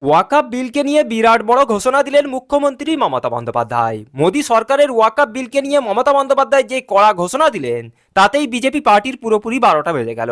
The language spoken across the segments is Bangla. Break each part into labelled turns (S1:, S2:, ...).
S1: ওয়াকআপ বিলকে নিয়ে বিরাট বড় ঘোষণা দিলেন মুখ্যমন্ত্রী মমতা বন্দ্যোপাধ্যায়। মোদী সরকারের ওয়াকআপ বিলকে নিয়ে মমতা বন্দ্যোপাধ্যায় যে কড়া ঘোষণা দিলেন তাতেই বিজেপি পার্টির পুরোপুরি 12টা বেজে গেল।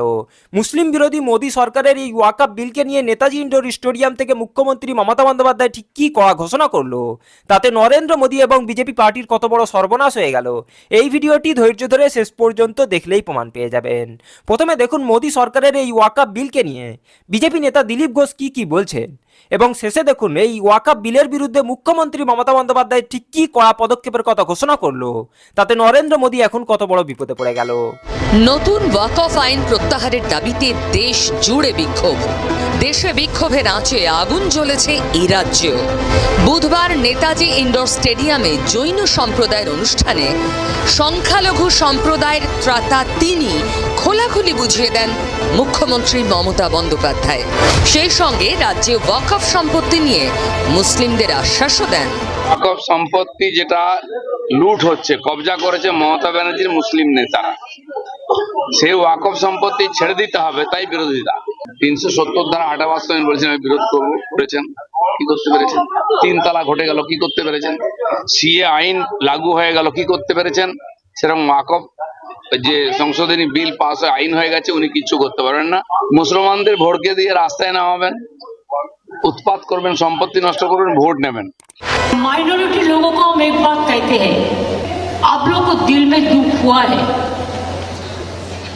S1: মুসলিম বিরোধী মোদী সরকারের এই ওয়াকআপ বিলকে নিয়ে নেতাজি ইন্ডোর স্টেডিয়াম থেকে মুখ্যমন্ত্রী মমতা বন্দ্যোপাধ্যায় ঠিক কী কড়া ঘোষণা করলো, তাতে নরেন্দ্র মোদী এবং বিজেপি পার্টির কত বড় সর্বনাশ হয়ে গেল, এই ভিডিওটি ধৈর্য ধরে শেষ পর্যন্ত দেখলেই প্রমাণ পেয়ে যাবেন। প্রথমে দেখুন মোদী সরকারের এই ওয়াকআপ বিলকে নিয়ে বিজেপি নেতা দিলীপ ঘোষ কি বলছেন, এবং শেষে দেখুন এই ওয়াকআপ বিলের বিরুদ্ধে মুখ্যমন্ত্রী মমতা বন্দ্যোপাধ্যায় ঠিক কী কড়া পদক্ষেপের কথা ঘোষণা করলো, তাতে নরেন্দ্র মোদী এখন কত বড় বিপদে পড়ে গেল।
S2: নতুন ওয়াকফ আইন প্রত্যাহারের দাবিতে দেশ জুড়ে বিক্ষোভ। দেশে বিক্ষোভের আঁচে আগুন জ্বলেছে এই রাজ্যেও। বুধবার নেতাজি ইন্ডোর স্টেডিয়ামে জৈন সম্প্রদায়ের অনুষ্ঠানে সংখ্যালঘু সম্প্রদায়ের ত্রাতা তিনি খোলাখুলি বুঝিয়ে দেন মুখ্যমন্ত্রী মমতা বন্দ্যোপাধ্যায়। সেই সঙ্গে রাজ্যে ওয়াকফ সম্পত্তি নিয়ে মুসলিমদের আশ্বাসও দেন।
S3: ওয়াকফ সম্পত্তি যেটা লুট হচ্ছে, কবজা করেছে মমতা ব্যানার্জির মুসলিম নেতারা, সেই ওয়াকফ সম্পত্তি ছেড়ে দিতে হবে, তাই বিরোধিতা। 370 ধারা হাঁটা বাস্তবায়ন বলেছেন, আমি বিরোধ করেছেন, কি করতে পেরেছেন? 3 তালাক ঘটে গেল, কি করতে পেরেছেন? সিএ আইন লাগু হয়ে গেল, কি করতে পেরেছেন? সেরকম ওয়াকফ যে সংশোধনী বিল পাস হয়ে আইন হয়ে গেছে, উনি কিচ্ছু করতে পারবেন না। মুসলমানদের ভড়কে দিয়ে রাস্তায় নামাবেন, उत्पात करবেন, সম্পত্তি নষ্ট করবেন, ভোট নেবেন।
S4: माइनॉरिटी लोगों को हम एक बात कहते हैं, आप लोगों को दिल में दुख हुआ है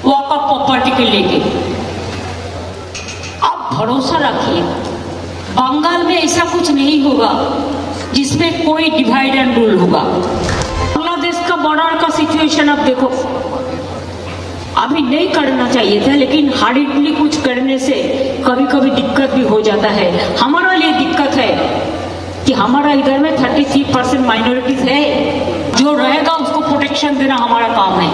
S4: वक़्फ़ प्रॉपर्टी के लेके, आप भरोसा रखिए बंगाल में ऐसा कुछ नहीं होगा जिसमें कोई डिवाइड एंड रूल होगा। बांग्लादेश का बॉर्डर का सिचुएशन आप देखो, अभी नहीं करना चाहिए था, लेकिन हार्डली कुछ करने से कभी कभी दिक्कत भी हो जाता है। हमारा लिए दिक्कत है कि हमारा इधर में 33% माइनॉरिटीज है, जो रहेगा उसको प्रोटेक्शन देना हमारा काम है।